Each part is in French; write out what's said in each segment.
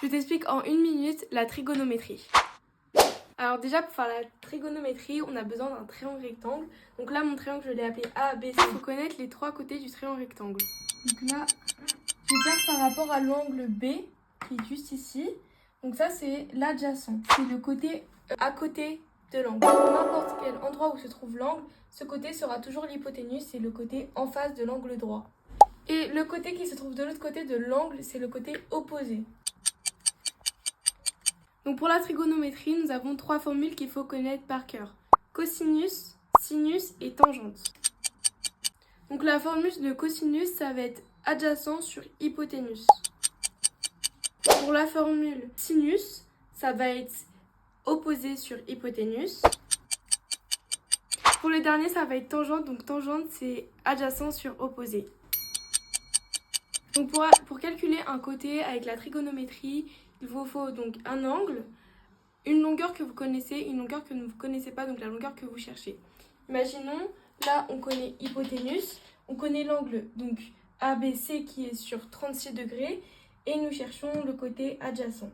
Je t'explique en 1 minute la trigonométrie. Alors déjà, pour faire la trigonométrie, on a besoin d'un triangle rectangle. Donc là, mon triangle, je l'ai appelé A, B, C. Il faut connaître les 3 côtés du triangle rectangle. Donc là, je vais faire par rapport à l'angle B, qui est juste ici. Donc ça, c'est l'adjacent. C'est le côté à côté de l'angle. N'importe quel endroit où se trouve l'angle, ce côté sera toujours l'hypoténuse, c'est le côté en face de l'angle droit. Et le côté qui se trouve de l'autre côté de l'angle, c'est le côté opposé. Donc pour la trigonométrie, nous avons 3 formules qu'il faut connaître par cœur. Cosinus, sinus et tangente. Donc la formule de cosinus, ça va être adjacent sur hypoténuse. Pour la formule sinus, ça va être opposé sur hypoténuse. Pour le dernier, ça va être tangente. Donc tangente, c'est adjacent sur opposé. Donc pour calculer un côté avec la trigonométrie, il vous faut donc un angle, une longueur que vous connaissez, une longueur que vous ne connaissez pas, donc la longueur que vous cherchez. Imaginons, là on connaît hypoténuse, on connaît l'angle donc ABC qui est sur 36 degrés et nous cherchons le côté adjacent.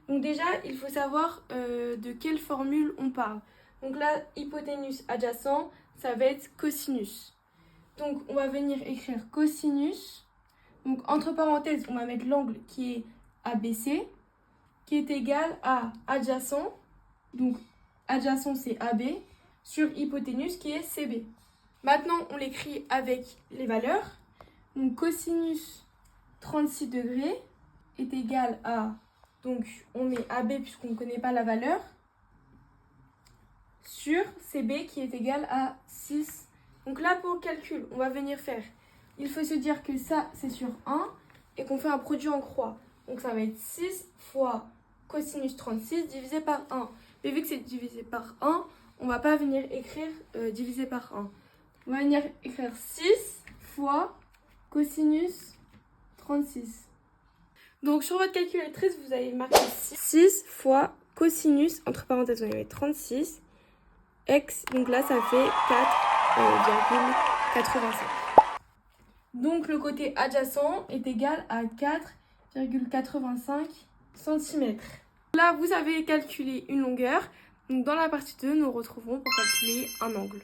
Donc déjà, il faut savoir de quelle formule on parle. Donc là, hypoténuse adjacent, ça va être cosinus. Donc on va venir écrire cosinus. Donc, entre parenthèses, on va mettre l'angle qui est ABC, qui est égal à adjacent. Donc, adjacent, c'est AB, sur hypoténuse, qui est CB. Maintenant, on l'écrit avec les valeurs. Donc, cosinus 36 degrés est égal à... Donc, on met AB puisqu'on ne connaît pas la valeur. Sur CB, qui est égal à 6. Donc là, pour le calcul, on va venir faire... Il faut se dire que ça, c'est sur 1 et qu'on fait un produit en croix. Donc ça va être 6 fois cosinus 36 divisé par 1. Mais vu que c'est divisé par 1, on ne va pas venir écrire divisé par 1. On va venir écrire 6 fois cosinus 36. Donc sur votre calculatrice, vous allez marquer 6 fois cosinus, entre parenthèses, vous allez mettre 36, x, donc là ça fait 4,85. Donc le côté adjacent est égal à 4,85 cm. Là, vous avez calculé une longueur. Donc dans la partie 2, nous retrouverons pour calculer un angle.